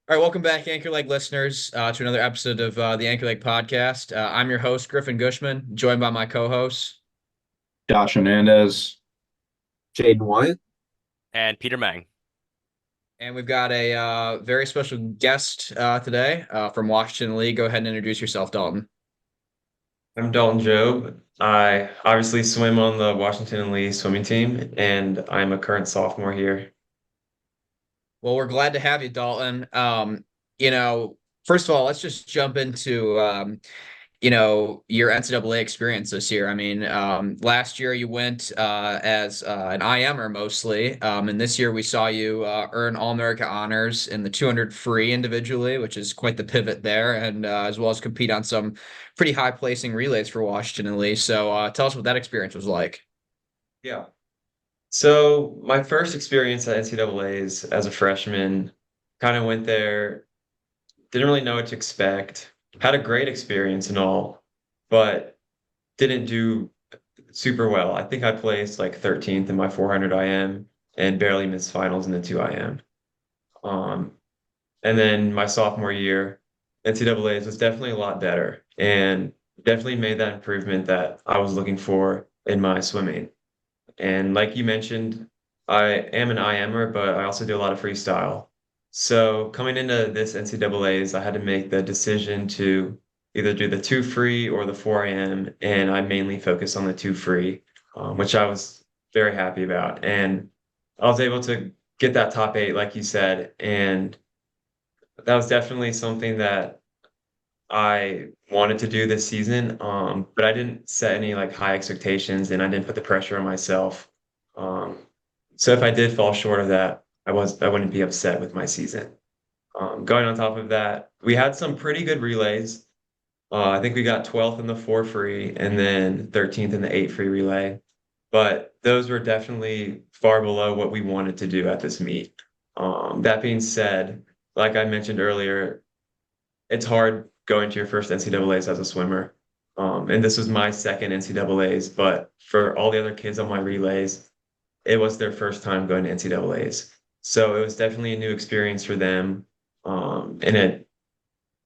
All right, welcome back, Anchor Leg listeners, to another episode of the Anchor Leg podcast. I'm your host, Griffin Gushman, joined by my co-hosts. Josh Hernandez. Jaden Wyatt. And Peter Mang. And we've got a very special guest today from Washington and Lee. Go ahead and introduce yourself, Dalton. I'm Dalton Jobe. I obviously swim on the Washington and Lee swimming team, and I'm a current sophomore here. Well, we're glad to have you, Dalton. First of all, let's just jump into your NCAA experience this year. I mean, last year you went as an IMer mostly, and this year we saw you earn All-American honors in the 200 free individually, which is quite the pivot there, and as well as compete on some pretty high placing relays for Washington and Lee. So tell us what that experience was like. Yeah. So my first experience at NCAAs as a freshman, kind of went there, didn't really know what to expect, had a great experience and all, but didn't do super well. I think I placed like 13th in my 400 IM and barely missed finals in the 2 IM. Um, and then my sophomore year, NCAAs was definitely a lot better and definitely made that improvement that I was looking for in my swimming. And like you mentioned, I am an IMer, but I also do a lot of freestyle. So coming into this NCAAs, I had to make the decision to either do the 2 free or the 4 IM, and I mainly focused on the 2 free, which I was very happy about. And I was able to get that top 8, like you said, and that was definitely something that I wanted to do this season, but I didn't set any like high expectations and I didn't put the pressure on myself. Um, so if I did fall short of that, I wouldn't be upset with my season. Going on top of that, we had some pretty good relays. I think we got 12th in the 4 free and then 13th in the 8 free relay, but those were definitely far below what we wanted to do at this meet. That being said, like I mentioned earlier, it's hard going to your first NCAAs as a swimmer. And this was my second NCAAs, but for all the other kids on my relays, it was their first time going to NCAAs. So it was definitely a new experience for them, and a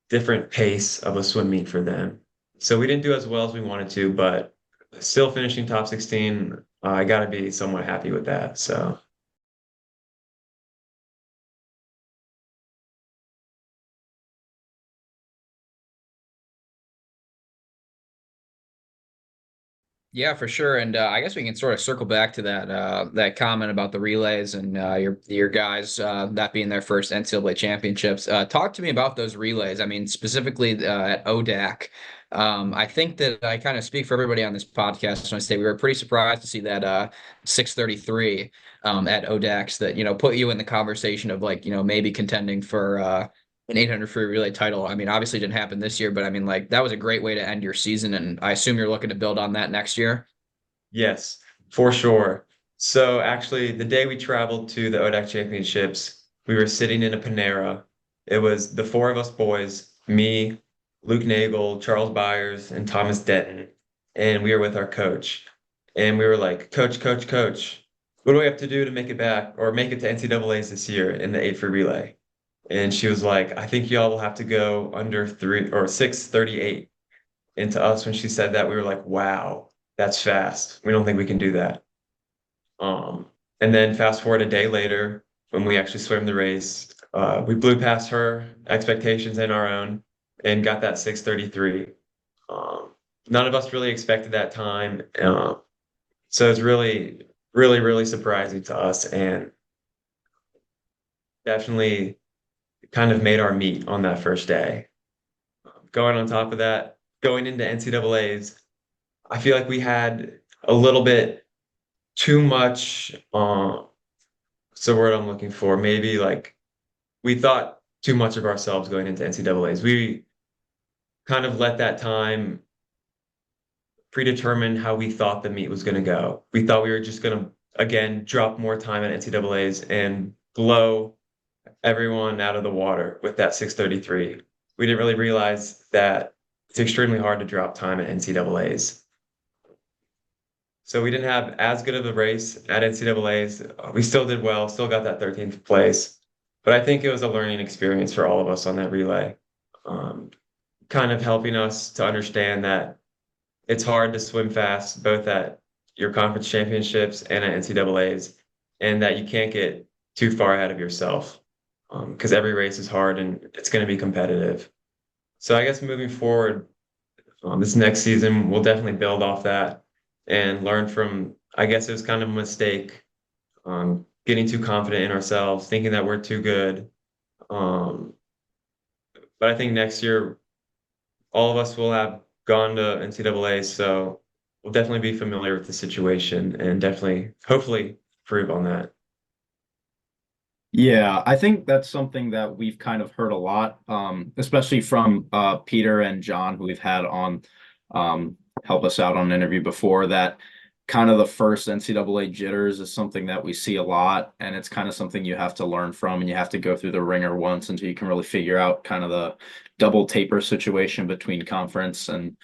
different pace of a swim meet for them. So we didn't do as well as we wanted to, but still finishing top 16, I got to be somewhat happy with that. So Yeah, for sure. And I guess we can sort of circle back to that comment about the relays and your guys that being their first NCAA championships. Talk to me about those relays. I mean, specifically at ODAC. I think that I kind of speak for everybody on this podcast when I say we were pretty surprised to see that 633 at ODACs that put you in the conversation of like maybe contending for an 800 free relay title. I mean, obviously it didn't happen this year, but I mean, like that was a great way to end your season. And I assume you're looking to build on that next year. yes, for sure. So actually, the day we traveled to the ODAC Championships, we were sitting in a Panera. It was the 4 of us boys, me, Luke Nagel, Charles Byers, and Thomas Denton. And we were with our coach. And we were like, Coach, what do we have to do to make it back or make it to NCAAs this year in the 8 free relay? And she was like, I think y'all will have to go under 3 or 638. And to us, when she said that, we were like, wow, that's fast. We don't think we can do that. Um, and then fast forward a day later, when we actually swam the race, we blew past her expectations and our own and got that 633. None of us really expected that time. So it's really, really, really surprising to us and definitely kind of made our meet on that first day. Going on top of that, going into NCAAs, I feel like we had a little bit too much, what's the word I'm looking for? Maybe like we thought too much of ourselves going into NCAAs. We kind of let that time predetermine how we thought the meet was going to go. We thought we were just going to, again, drop more time at NCAAs and blow everyone out of the water with that 633. We didn't really realize that it's extremely hard to drop time at NCAAs. So we didn't have as good of a race at NCAAs. We still did well, still got that 13th place, But I think it was a learning experience for all of us on that relay, kind of helping us to understand that it's hard to swim fast, both at your conference championships and at NCAAs, and that you can't get too far ahead of yourself, because every race is hard and it's going to be competitive. So I guess moving forward, this next season, we'll definitely build off that and learn from, I guess it was kind of a mistake, getting too confident in ourselves, thinking that we're too good. Um, but I think next year, all of us will have gone to NCAA, so we'll definitely be familiar with the situation and definitely, hopefully, improve on that. Yeah, I think that's something that we've kind of heard a lot, especially from Peter and John, who we've had on help us out on an interview before, that kind of the first NCAA jitters is something that we see a lot, and it's kind of something you have to learn from, and you have to go through the ringer once until you can really figure out kind of the double taper situation between conference and,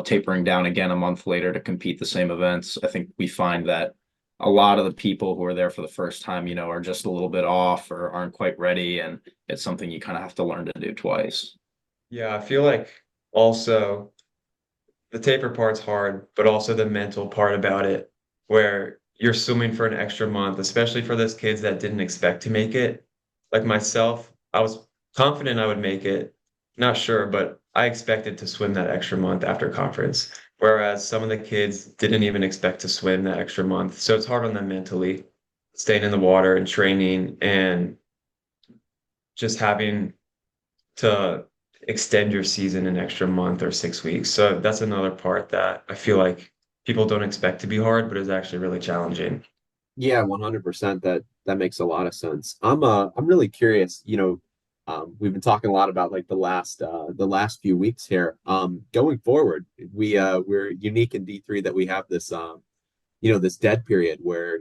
tapering down again a month later to compete the same events. I think we find that a lot of the people who are there for the first time, are just a little bit off or aren't quite ready, and it's something you kind of have to learn to do twice. Yeah, I feel like also the taper part's hard, but also the mental part about it, where you're swimming for an extra month, especially for those kids that didn't expect to make it. Like myself, I was confident I would make it, not sure, but I expected to swim that extra month after conference. Whereas some of the kids didn't even expect to swim that extra month. So it's hard on them mentally, staying in the water and training and just having to extend your season an extra month or 6 weeks. So that's another part that I feel like people don't expect to be hard, but is actually really challenging. Yeah, 100%. That makes a lot of sense. I'm really curious, we've been talking a lot about like the last few weeks here. Going forward, we're unique in D3 that we have this this dead period where,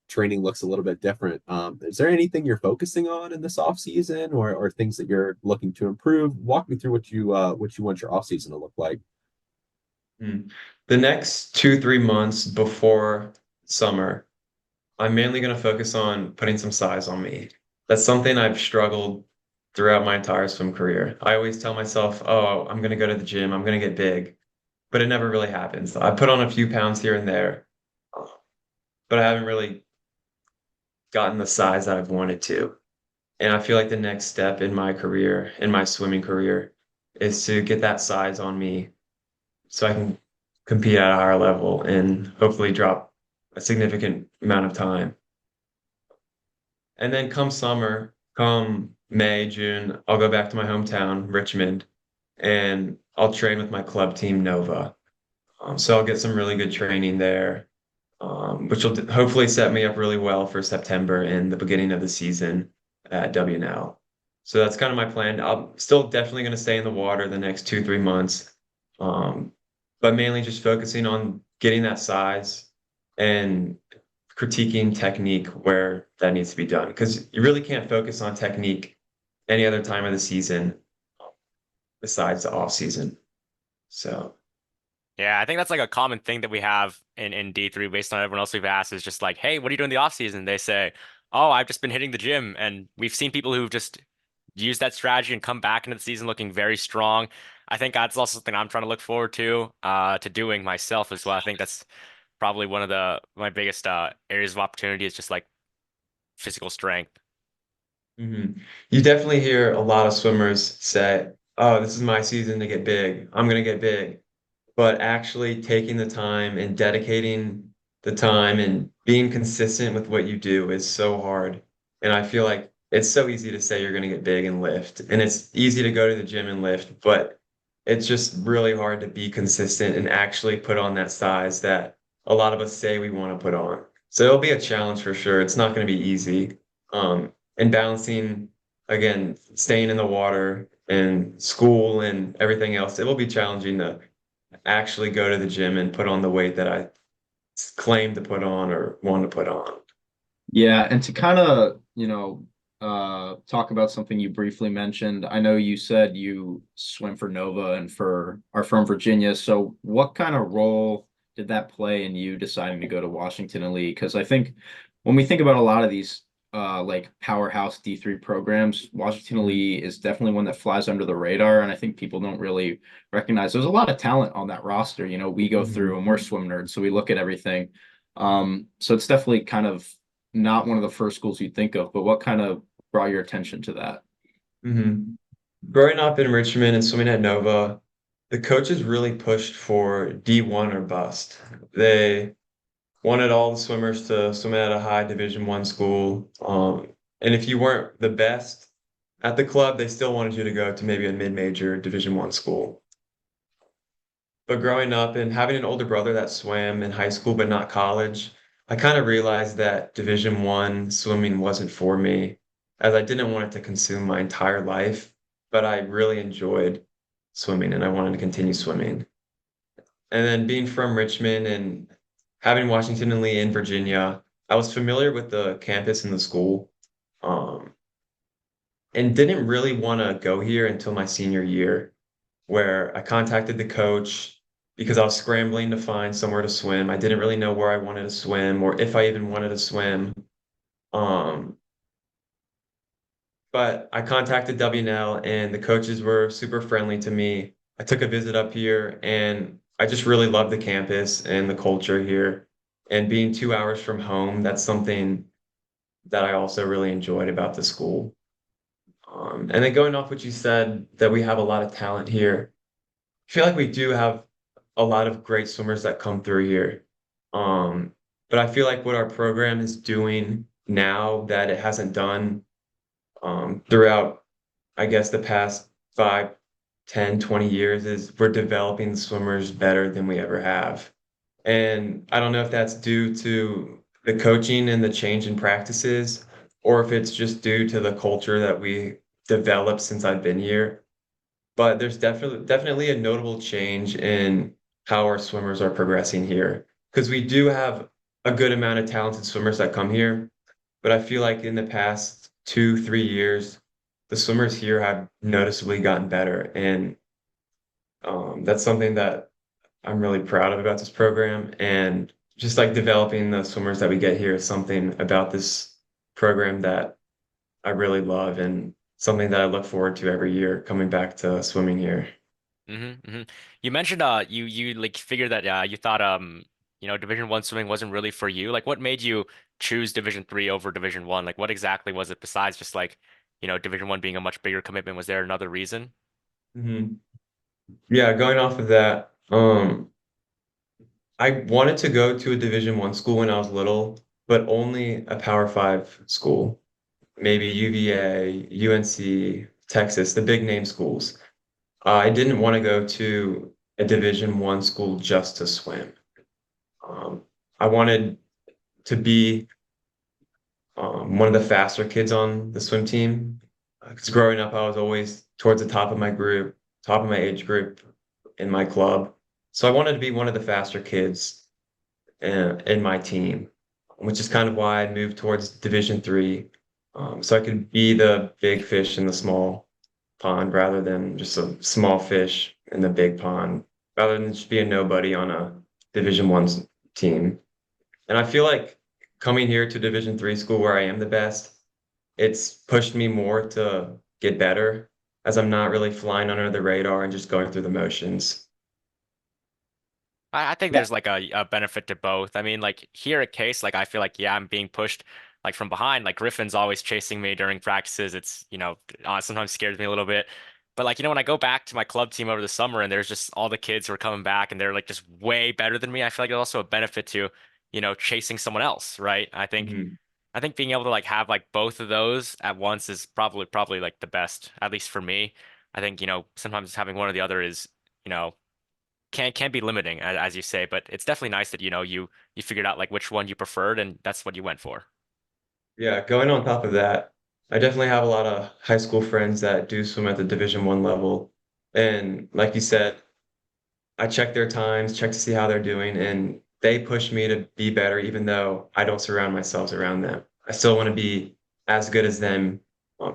training looks a little bit different. Is there anything you're focusing on in this off season, or things that you're looking to improve? Walk me through what you want your off season to look like. The next 2, 3 months before summer, I'm mainly going to focus on putting some size on me. That's something I've struggled throughout my entire swim career. I always tell myself, oh, I'm going to go to the gym, I'm going to get big, but it never really happens. I put on a few pounds here and there, but I haven't really gotten the size that I've wanted to. And I feel like the next step in my career, in my swimming career, is to get that size on me so I can compete at a higher level and hopefully drop a significant amount of time. And then come summer, come May, June, I'll go back to my hometown, Richmond, and I'll train with my club team, Nova. So I'll get some really good training there, which will hopefully set me up really well for September and the beginning of the season at W&L. So that's kind of my plan. I'm still definitely going to stay in the water the next 2, 3 months, but mainly just focusing on getting that size and critiquing technique where that needs to be done. Because you really can't focus on technique any other time of the season besides the off season. So Yeah, I think that's like a common thing that we have in D3 based on everyone else we've asked is just like, hey, what are you doing in the off season? They say, oh, I've just been hitting the gym. And we've seen people who've just used that strategy and come back into the season looking very strong. I think that's also something I'm trying to look forward to doing myself as well. I think that's probably one of my biggest areas of opportunity is just like physical strength. you definitely hear a lot of swimmers say, oh, this is my season to get big. I'm going to get big. But actually taking the time and dedicating the time and being consistent with what you do is so hard. And I feel like it's so easy to say you're going to get big and lift, and it's easy to go to the gym and lift, but it's just really hard to be consistent and actually put on that size that a lot of us say we want to put on. So it'll be a challenge for sure. It's not going to be easy. And balancing, again, staying in the water and school and everything else, it will be challenging to actually go to the gym and put on the weight that I claim to put on or want to put on. Yeah, and to kind of, talk about something you briefly mentioned. I know you said you swim for Nova and are from Virginia. So what kind of role did that play in you deciding to go to Washington and Lee? Because I think when we think about a lot of these like powerhouse D3 programs, Washington and Lee is definitely one that flies under the radar, and I think people don't really recognize there's a lot of talent on that roster. You know, we go through and we're swim nerds, so we look at everything. So it's definitely kind of not one of the first schools you think of, but what kind of brought your attention to that? Mm-hmm. Growing up in Richmond and swimming at Nova, the coaches really pushed for D1 or bust. They wanted all the swimmers to swim at a high Division I school. And if you weren't the best at the club, they still wanted you to go to maybe a mid-major Division I school. But growing up and having an older brother that swam in high school but not college, I kind of realized that Division I swimming wasn't for me, as I didn't want it to consume my entire life, but I really enjoyed swimming and I wanted to continue swimming. And then being from Richmond and having Washington and Lee in Virginia, I was familiar with the campus and the school, um, and didn't really want to go here until my senior year, where I contacted the coach because I was scrambling to find somewhere to swim. I didn't really know where I wanted to swim or if I even wanted to swim. Um, but I contacted W&L and the coaches were super friendly to me. I took a visit up here and I just really love the campus and the culture here. And being 2 hours from home, that's something that I also really enjoyed about the school. And then going off what you said, that we have a lot of talent here. I feel like we do have a lot of great swimmers that come through here. But I feel like what our program is doing now that it hasn't done throughout, I guess, the past 5, 10, 20 years is we're developing swimmers better than we ever have. And I don't know if that's due to the coaching and the change in practices, or if it's just due to the culture that we developed since I've been here. But there's definitely a notable change in how our swimmers are progressing here. Because we do have a good amount of talented swimmers that come here, but I feel like in the past 2, 3 years, the swimmers here have noticeably gotten better. And that's something that I'm really proud of about this program. And just like developing the swimmers that we get here is something about this program that I really love and something that I look forward to every year coming back to swimming here. You mentioned you like figured that you thought Division I swimming wasn't really for you. Like what made you choose Division III over Division I? Like what exactly was it besides just like, Division I being a much bigger commitment? Was there another reason? Hmm. Yeah, going off of that, I wanted to go to a Division I school when I was little, but only a Power 5 school, maybe UVA, UNC, Texas, the big name schools. I didn't want to go to a Division I school just to swim. I wanted to be one of the faster kids on the swim team. Because growing up, I was always towards the top of my group, top of my age group in my club. So I wanted to be one of the faster kids in my team, which is kind of why I moved towards Division III, so I could be the big fish in the small pond rather than just a small fish in the big pond, rather than just be a nobody on a Division I team. And I feel like coming here to Division III school where I am the best, it's pushed me more to get better as I'm not really flying under the radar and just going through the motions. I think Yeah. there's like a benefit to both. I mean, like here at Case, like I feel like yeah, I'm being pushed like from behind. Like Griffin's always chasing me during practices. It's sometimes scares me a little bit. But like when I go back to my club team over the summer and there's just all the kids who are coming back and they're like just way better than me, I feel like there's also a benefit to chasing someone else, right? Mhm. I think being able to like have like both of those at once is probably like the best, at least for me. I think sometimes having one or the other is you know can be limiting, as you say, but it's definitely nice that you figured out like which one you preferred and that's what you went for. Yeah, going on top of that, I definitely have a lot of high school friends that do swim at the Division I level. And like you said, I check their times, check to see how they're doing, and they push me to be better, even though I don't surround myself around them. I still want to be as good as them,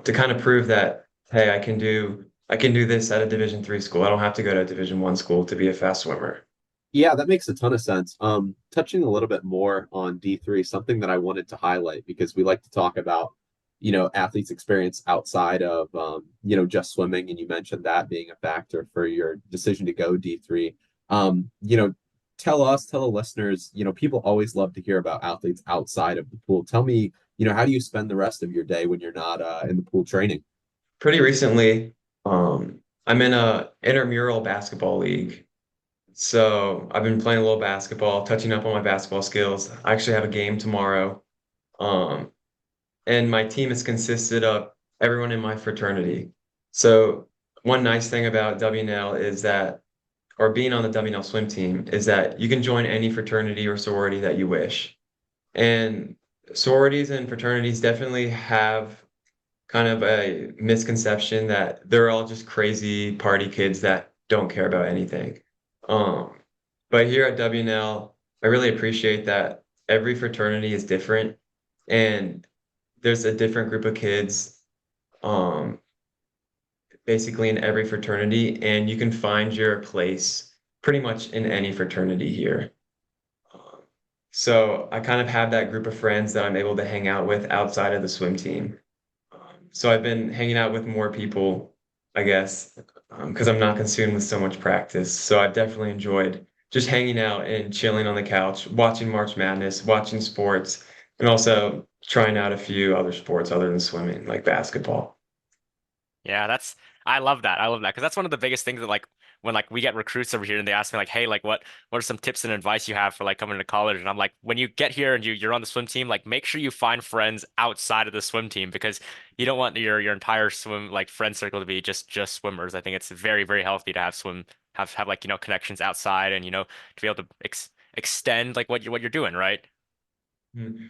to kind of prove that, hey, I can do this at a Division III school. I don't have to go to a Division I school to be a fast swimmer. Yeah, that makes a ton of sense. Touching a little bit more on D3, something that I wanted to highlight because we like to talk about, athletes' experience outside of, just swimming, and you mentioned that being a factor for your decision to go D3. Um, you know, tell the listeners, people always love to hear about athletes outside of the pool. Tell me, how do you spend the rest of your day when you're not in the pool training? Pretty recently, I'm in a intramural basketball league. So I've been playing a little basketball, touching up on my basketball skills. I actually have a game tomorrow. Um, and my team is consisted of everyone in my fraternity. So one nice thing about W&L is that, or being on the W&L swim team, is that you can join any fraternity or sorority that you wish. And sororities and fraternities definitely have kind of a misconception that they're all just crazy party kids that don't care about anything. Um, but here at W&L, I really appreciate that every fraternity is different and there's a different group of kids um, basically in every fraternity, and you can find your place pretty much in any fraternity here. Um, so I kind of have that group of friends that I'm able to hang out with outside of the swim team. So I've been hanging out with more people, I guess, because I'm not consumed with so much practice. So I've definitely enjoyed just hanging out and chilling on the couch, watching March Madness, watching sports, and also trying out a few other sports other than swimming, like basketball. Yeah, I love that. I love that because that's one of the biggest things that like when like we get recruits over here and they ask me like, hey, like what are some tips and advice you have for like coming to college? And I'm like, when you get here and you're on the swim team, like make sure you find friends outside of the swim team because you don't want your entire swim like friend circle to be just swimmers. I think it's very, very healthy to have like, connections outside and to be able to extend like what you're doing, right?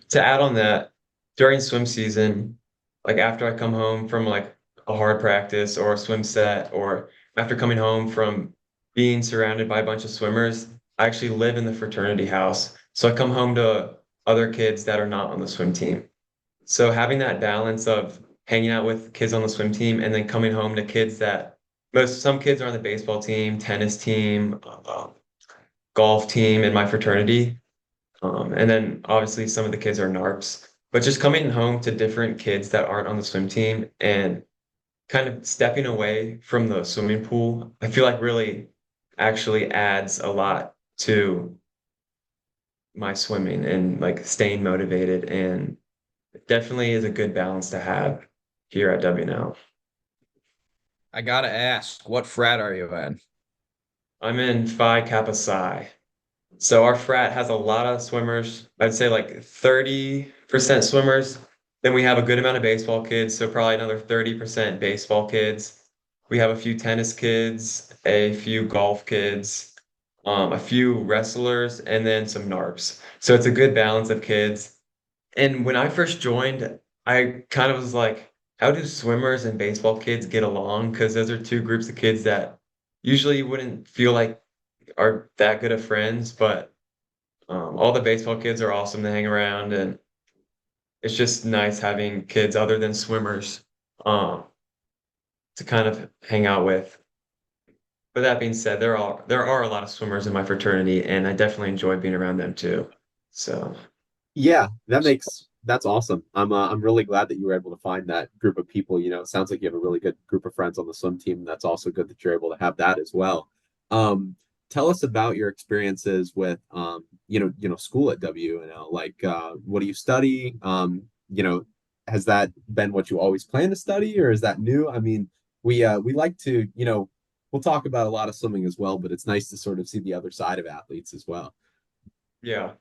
To add on that, during swim season, like after I come home from like a hard practice or a swim set, or after coming home from being surrounded by a bunch of swimmers, I actually live in the fraternity house. So I come home to other kids that are not on the swim team. So having that balance of hanging out with kids on the swim team and then coming home to kids that some kids are on the baseball team, tennis team, golf team in my fraternity. And then obviously some of the kids are NARPs, but just coming home to different kids that aren't on the swim team and kind of stepping away from the swimming pool, I feel like really actually adds a lot to my swimming and like staying motivated, and it definitely is a good balance to have here at W&L. I gotta ask, what frat are you in? I'm in Phi Kappa Psi. So our frat has a lot of swimmers. I'd say like 30% swimmers. Then we have a good amount of baseball kids, so probably another 30% baseball kids. We have a few tennis kids, a few golf kids, a few wrestlers, and then some NARPs. So it's a good balance of kids. And when I first joined, I kind of was like, how do swimmers and baseball kids get along? Because those are two groups of kids that usually you wouldn't feel like are that good of friends, but all the baseball kids are awesome to hang around, and it's just nice having kids other than swimmers um, to kind of hang out with. But that being said, there are a lot of swimmers in my fraternity, and I definitely enjoy being around them too. So Yeah, that's awesome. I'm really glad that you were able to find that group of people. It sounds like you have a really good group of friends on the swim team. That's also good that you're able to have that as well. Um, Tell us about your experiences with school at W&L. Like, what do you study? Has that been what you always plan to study, or is that new? I mean, we like to, we'll talk about a lot of swimming as well, but it's nice to sort of see the other side of athletes as well. yeah,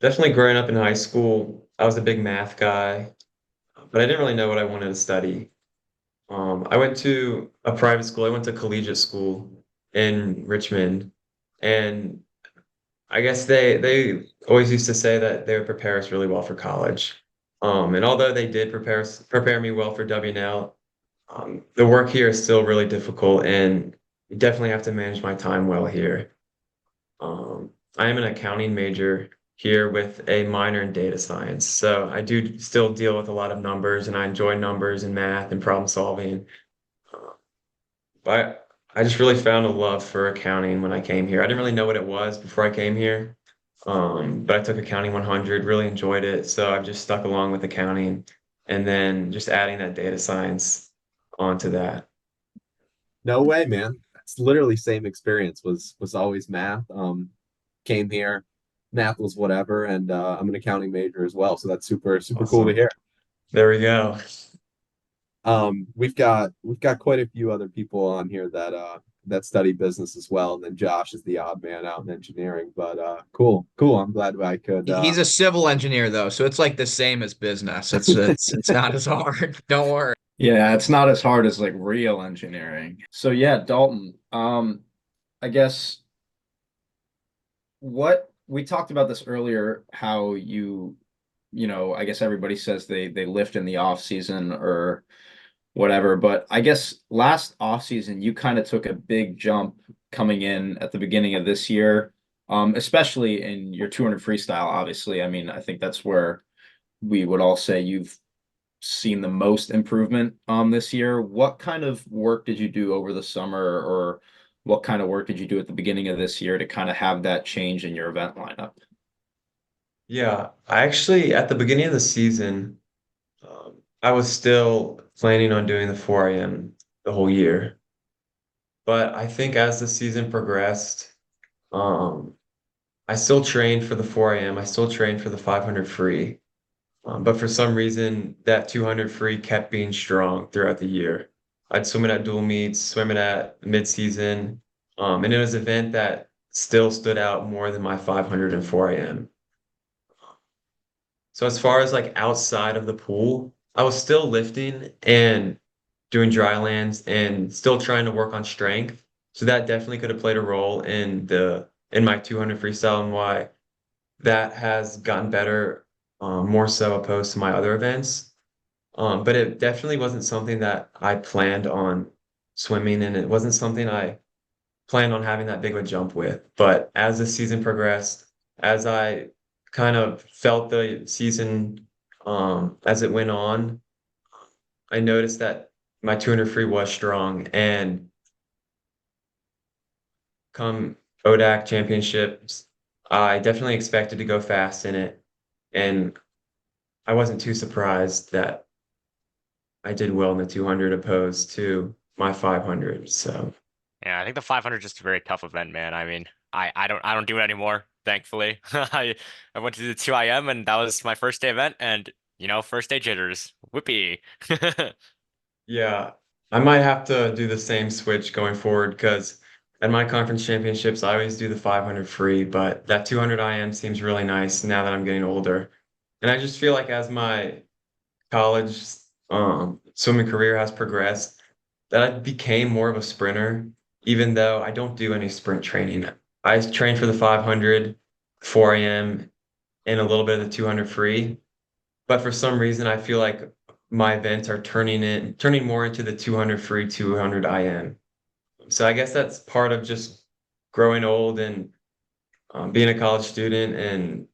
definitely growing up in high school, I was a big math guy, but I didn't really know what I wanted to study. I went to a private school. I went to collegiate school in Richmond, and I guess they always used to say that they would prepare us really well for college. And although they did prepare me well for W&L, the work here is still really difficult, and you definitely have to manage my time well here. I am an accounting major here with a minor in data science, so I do still deal with a lot of numbers, and I enjoy numbers and math and problem solving. But I just really found a love for accounting when I came here. I didn't really know what it was before I came here. But I took accounting 100, really enjoyed it. So I've just stuck along with accounting and then just adding that data science onto that. No way, man. It's literally same experience. Was always math. Came here, math was whatever, and I'm an accounting major as well. So that's super cool to Awesome. hear. There we go. We've got quite a few other people on here that study business as well, and then Josh is the odd man out in engineering. But cool. I'm glad I could. He's a civil engineer though, so it's like the same as business. It's not as hard. Don't worry. Yeah, it's not as hard as like real engineering. So yeah, Dalton, I guess what we talked about this earlier, how I guess everybody says they lift in the off season or whatever, but I guess last off season you kind of took a big jump coming in at the beginning of this year, especially in your 200 freestyle, obviously. I mean, I think that's where we would all say you've seen the most improvement this year. What kind of work did you do over the summer, or what kind of work did you do at the beginning of this year to kind of have that change in your event lineup? Yeah, I actually, at the beginning of the season, I was still planning on doing the 4 a.m. the whole year. But I think as the season progressed, um, I still trained for the 4 a.m. I still trained for the 500 free. But for some reason, that 200 free kept being strong throughout the year. I'd swim it at dual meets, swim it at mid-season. And it was an event that still stood out more than my 500 and 4 a.m. So as far as like outside of the pool, I was still lifting and doing dry lands and still trying to work on strength. So that definitely could have played a role in my 200 freestyle and why that has gotten better, more so opposed to my other events. But it definitely wasn't something that I planned on swimming, and it wasn't something I planned on having that big of a jump with. But as the season progressed, as I kind of felt the season as it went on, I noticed that my 200 free was strong. And come ODAC championships, I definitely expected to go fast in it. And I wasn't too surprised that I did well in the 200 opposed to my 500. So, Yeah, I think the 500 is just a very tough event, man. I mean, I don't do it anymore, thankfully. I went to the 2IM and that was my first day event and first day jitters. Whoopee. yeah, I might have to do the same switch going forward because at my conference championships, I always do the 500 free, but that 200 IM seems really nice now that I'm getting older. And I just feel like as my college swimming career has progressed, that I became more of a sprinter, even though I don't do any sprint training. I train for the 500, 4 a.m., and a little bit of the 200 free. But for some reason, I feel like my events are turning more into the 200 free, 200 IM. So I guess that's part of just growing old and being a college student and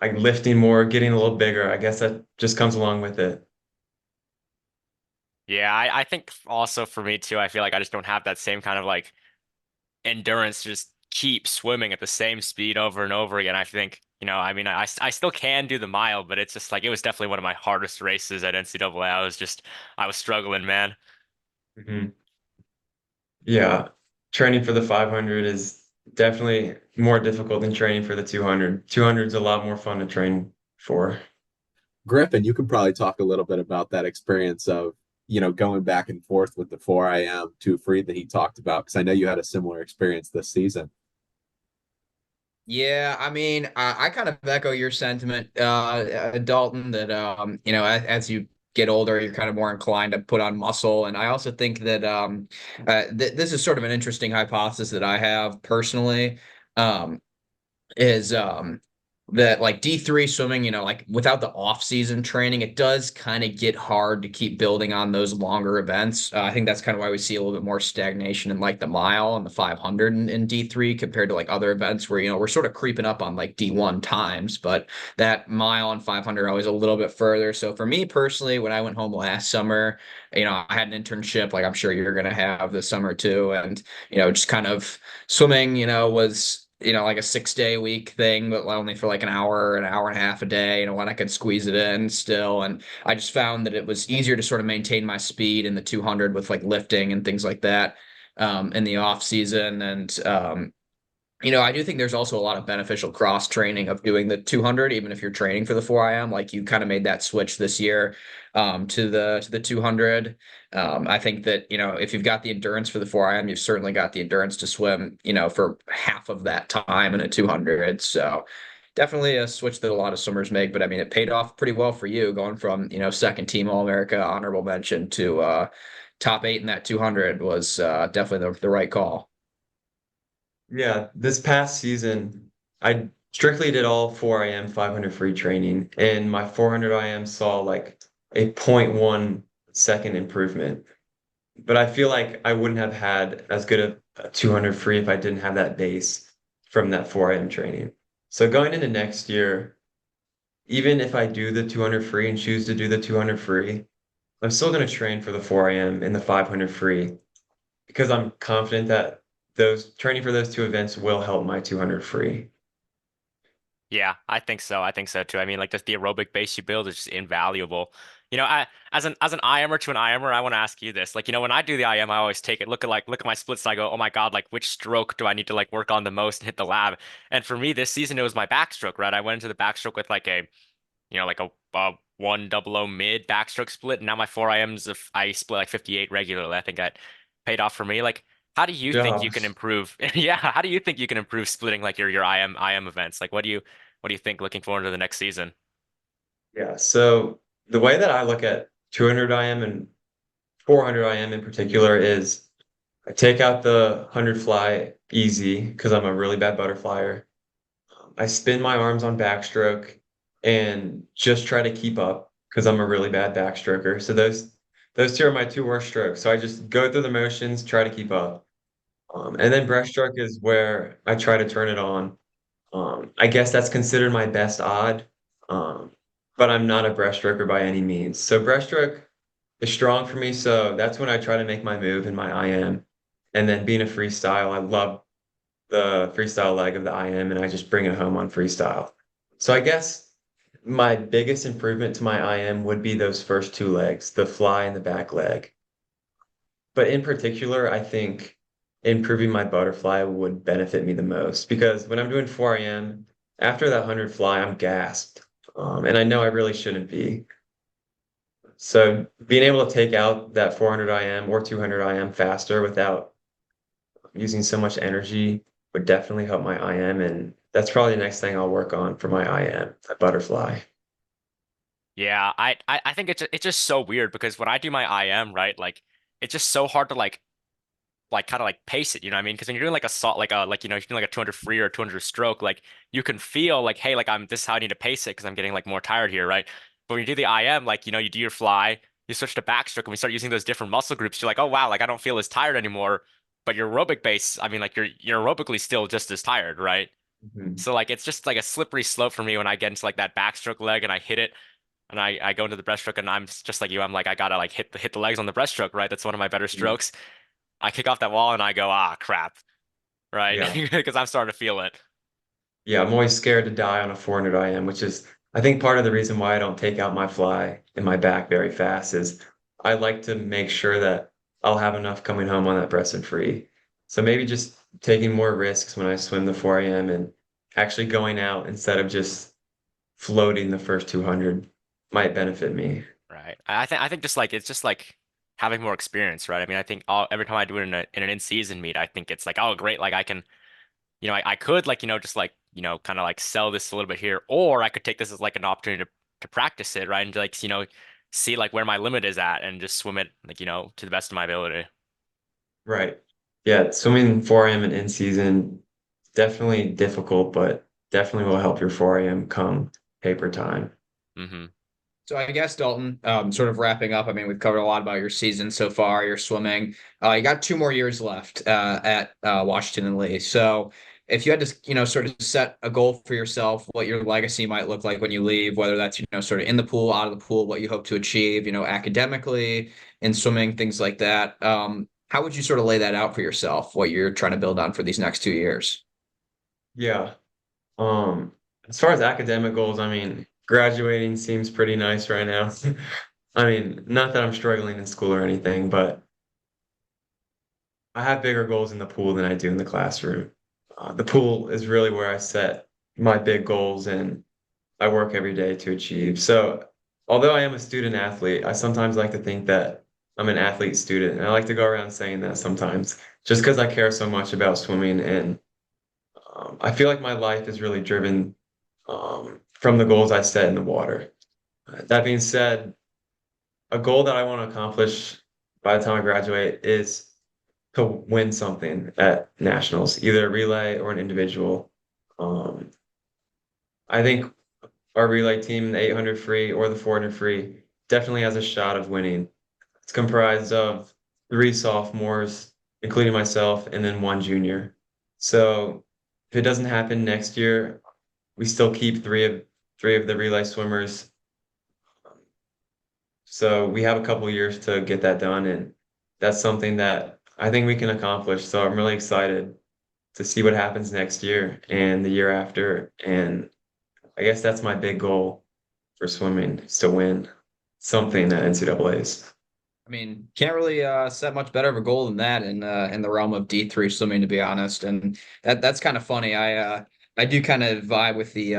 like lifting more, getting a little bigger. I guess that just comes along with it. Yeah, I think also for me too, I feel like I just don't have that same kind of like endurance to just keep swimming at the same speed over and over again. I think, I mean, I still can do the mile, but it's just like it was definitely one of my hardest races at NCAA. I was struggling, man. Mhm. Yeah, training for the 500 is definitely more difficult than training for the 200. 200 is a lot more fun to train for. Griffin, you can probably talk a little bit about that experience of, going back and forth with the 4 a.m. 2 free that he talked about, because I know you had a similar experience this season. Yeah, I mean, I kind of echo your sentiment, Dalton, that as you get older, you're kind of more inclined to put on muscle. And I also think that this is sort of an interesting hypothesis that I have personally, is that like D3 swimming, like without the off-season training, it does kind of get hard to keep building on those longer events. I think that's kind of why we see a little bit more stagnation in like the mile and the 500 in D3 compared to like other events where, we're sort of creeping up on like D1 times, but that mile and 500 are always a little bit further. So for me personally, when I went home last summer, I had an internship like I'm sure you're going to have this summer too. And, just kind of swimming, was like a 6 day a week thing, but only for like an hour and a half a day, when I could squeeze it in still. And I just found that it was easier to sort of maintain my speed in the 200 with like lifting and things like that in the off season. And I do think there's also a lot of beneficial cross training of doing the 200, even if you're training for the 4IM. Like you kind of made that switch this year to the 200. I think that if you've got the endurance for the 4IM, you've certainly got the endurance to swim for half of that time in a 200. So definitely a switch that a lot of swimmers make. But I mean, it paid off pretty well for you going from second team All-America honorable mention to top 8 in that 200 was definitely the right call. Yeah, this past season, I strictly did all 4 IM 500 free training, and my 400 IM saw like a zero point 0.1 second improvement. But I feel like I wouldn't have had as good a 200 free if I didn't have that base from that 4 IM training. So going into next year, even if I do the 200 free and choose to do the 200 free, I'm still going to train for the 4 IM and the 500 free because I'm confident that those training for those two events will help my 200 free. Yeah, I think so. I think so too. I mean, like just the aerobic base you build is just invaluable. I as an IMer to an IMer, I want to ask you this. Like, when I do the IM, I always take it, look at my splits, and I go, oh my God, like which stroke do I need to like work on the most and hit the lab? And for me this season, it was my backstroke, right? I went into the backstroke with like a 100 mid backstroke split, and now my 4 IMs if I split like 58 regularly. I think that paid off for me. Like, how do you think you can Josh. improve? Yeah, how do you think you can improve splitting like your IM events? Like, what do you think looking forward to the next season? Yeah, so the way that I look at 200 IM and 400 IM in particular is I take out the 100 fly easy because I'm a really bad butterflyer. I spin my arms on backstroke and just try to keep up because I'm a really bad backstroker. So those two are my two worst strokes. So I just go through the motions, try to keep up. And then breaststroke is where I try to turn it on. I guess that's considered my best odd, um, but I'm not a breaststroker by any means. So breaststroke is strong for me. So that's when I try to make my move in my IM. And then being a freestyle, I love the freestyle leg of the IM and I just bring it home on freestyle. So I guess my biggest improvement to my IM would be those first two legs, the fly and the back leg. But in particular, I think improving my butterfly would benefit me the most because when I'm doing 4 IM, after that 100 fly, I'm gasped. And I know I really shouldn't be. So being able to take out that 400 IM or 200 IM faster without using so much energy would definitely help my IM. And that's probably the next thing I'll work on for my IM, that butterfly. Yeah, I think it's just so weird because when I do my IM, right, like it's just so hard to like kind of like pace it, you know what I mean? Because when you're doing like a salt like if you're doing like a 200 free or a 200 stroke, like you can feel like, hey, like this is how I need to pace it because I'm getting like more tired here, right? But when you do the IM, like you do your fly, you switch to backstroke, and we start using those different muscle groups, you're like, oh wow, like I don't feel as tired anymore. But your aerobic base, I mean, like you're aerobically still just as tired, right? Mhm. So like it's just like a slippery slope for me when I get into like that backstroke leg and I hit it and I go into the breaststroke and I'm just like you, I'm like I gotta like hit the legs on the breaststroke, right? That's one of my better Mhm. strokes. I kick off that wall and I go, ah, crap, right? Yeah. Because I'm starting to feel it. Yeah, I'm always scared to die on a 400 IM, which is, I think, part of the reason why I don't take out my fly in my back very fast is I like to make sure that I'll have enough coming home on that breast and free. So maybe just taking more risks when I swim the 4 AM and actually going out instead of just floating the first 200 might benefit me. Right. I think just like it's just like having more experience, right? I mean, I think every time I do it in an in-season meet, I think it's like, oh, great, like I can, I could like, just like, kind of like sell this a little bit here, or I could take this as like an opportunity to practice it, right? And like, see like where my limit is at and just swim it like, to the best of my ability. Right. Yeah, swimming 4 AM and in season, definitely difficult, but definitely will help your 4 a.m. come paper time. Mm-hmm. So I guess Dalton, sort of wrapping up. I mean, we've covered a lot about your season so far, your swimming. You got 2 more years left at Washington and Lee. So if you had to, sort of set a goal for yourself, what your legacy might look like when you leave, whether that's, sort of in the pool, out of the pool, what you hope to achieve, academically, in swimming, things like that. How would you sort of lay that out for yourself, what you're trying to build on for these next 2 years? Yeah. Um, as far as academic goals, I mean, graduating seems pretty nice right now. I mean, not that I'm struggling in school or anything, but I have bigger goals in the pool than I do in the classroom. The pool is really where I set my big goals and I work every day to achieve. So, although I am a student athlete, I sometimes like to think that I'm an athlete student. And I like to go around saying that sometimes just because I care so much about swimming. And I feel like my life is really driven from the goals I set in the water. That being said, a goal that I want to accomplish by the time I graduate is to win something at nationals, either a relay or an individual. Um, I think our relay team, the 800 free or the 400 free, definitely has a shot of winning. It's comprised of 3 sophomores, including myself, and then 1 junior. So if it doesn't happen next year, we still keep three of the relay swimmers. So we have a couple years to get that done, and that's something that I think we can accomplish. So I'm really excited to see what happens next year and the year after. And I guess that's my big goal for swimming is to win something at NCAAs. I mean, can't really set much better of a goal than that in the realm of D3 swimming, to be honest. And that's kind of funny. I do kind of vibe with the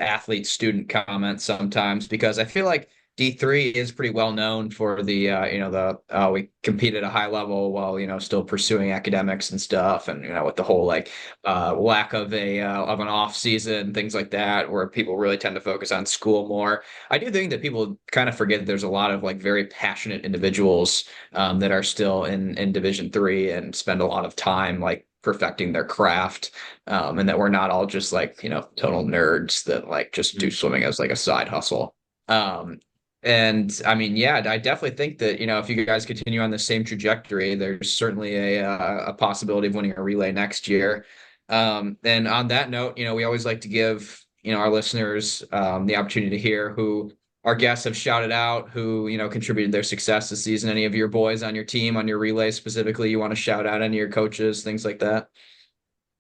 athlete student comment sometimes because I feel like D3 is pretty well known for we compete at a high level while still pursuing academics and stuff, and with the whole like lack of an off season, things like that, where people really tend to focus on school more. I do think that people kind of forget that there's a lot of like very passionate individuals that are still in Division 3 and spend a lot of time like perfecting their craft, and that we're not all just like total nerds that like just do swimming as like a side hustle. Um, and I mean, yeah, I definitely think that if you guys continue on the same trajectory, there's certainly a possibility of winning a relay next year. And on that note, we always like to give our listeners the opportunity to hear who our guests have shouted out, who contributed their success this season. Any of your boys on your team, on your relay specifically, you want to shout out any of your coaches, things like that?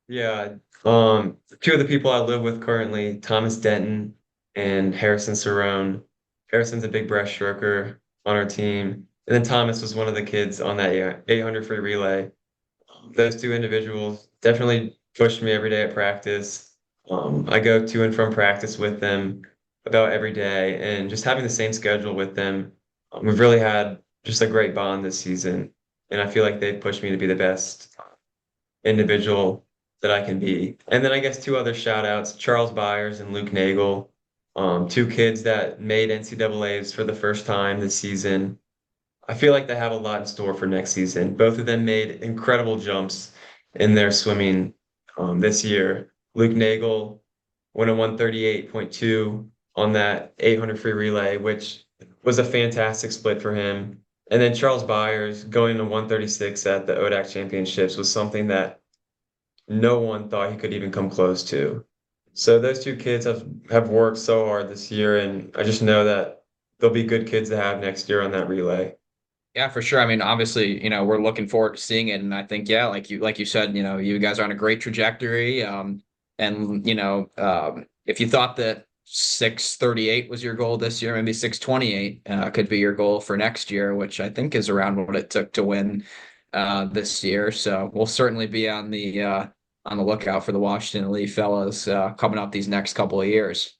Yeah. Two of the people I live with currently, Thomas Denton and Harrison Cerrone. Harrison's a big breaststroker on our team. And then Thomas was one of the kids on that 800 free relay. Those two individuals definitely pushed me every day at practice. I go to and from practice with them about every day, and just having the same schedule with them, we've really had just a great bond this season. And I feel like they've pushed me to be the best individual that I can be. And then I guess two other shout outs, Charles Byers and Luke Nagel, two kids that made NCAAs for the first time this season. I feel like they have a lot in store for next season. Both of them made incredible jumps in their swimming this year. Luke Nagel went a 138.2 on that 800 free relay, which was a fantastic split for him. And then Charles Byers going to 136 at the ODAC Championships was something that no one thought he could even come close to. So those two kids have worked so hard this year, and I just know that they'll be good kids to have next year on that relay. Yeah, for sure. I mean, obviously, we're looking forward to seeing it, and I think, yeah, like you said, you guys are on a great trajectory. And if you thought that 638 was your goal this year, maybe 628 could be your goal for next year, which I think is around what it took to win this year. So we'll certainly be on the lookout for the Washington and Lee fellas coming up these next couple of years.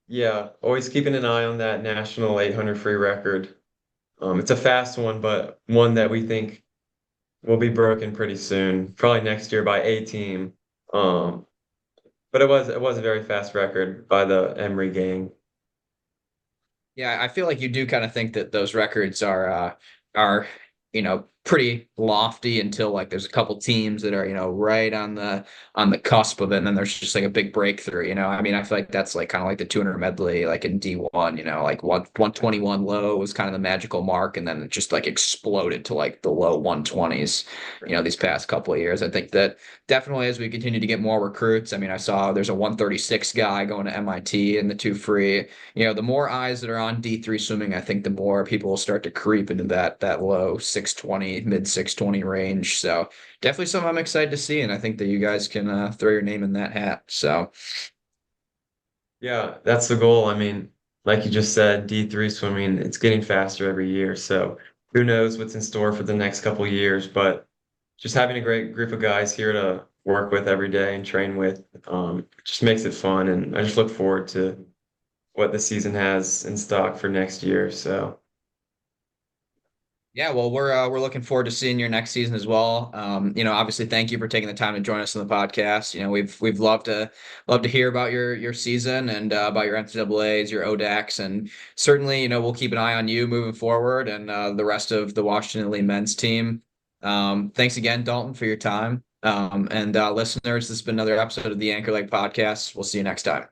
Yeah, always keeping an eye on that national 800 free record. It's a fast one, but one that we think will be broken pretty soon, probably next year by a team. Um, but it was a very fast record by the Emery gang. Yeah, I feel like you do kind of think that those records are, you know, pretty lofty until like there's a couple teams that are, right on the cusp of it, and then there's just like a big breakthrough. I mean, I feel like that's like kind of like the 200 medley, like in D1. Like 121 low was kind of the magical mark, and then it just like exploded to like the low 120s. These past couple of years. I think that definitely as we continue to get more recruits. I mean, I saw there's a 136 guy going to MIT in the two free. The more eyes that are on D3 swimming, I think the more people will start to creep into that low 620, mid 620 range. So definitely something I'm excited to see, and I think that you guys can throw your name in that hat. So Yeah, that's the goal. I mean, like you just said, D3 swimming, it's getting faster every year. So who knows what's in store for the next couple of years, but just having a great group of guys here to work with every day and train with, just makes it fun. And I just look forward to what the season has in stock for next year. So yeah, well, we're looking forward to seeing your next season as well. Obviously, thank you for taking the time to join us on the podcast. We've loved to hear about your season and about your NCAAs, your ODACs, and certainly, we'll keep an eye on you moving forward and the rest of the Washington and Lee men's team. Thanks again, Dalton, for your time. And listeners, this has been another episode of the Anchor Leg Podcast. We'll see you next time.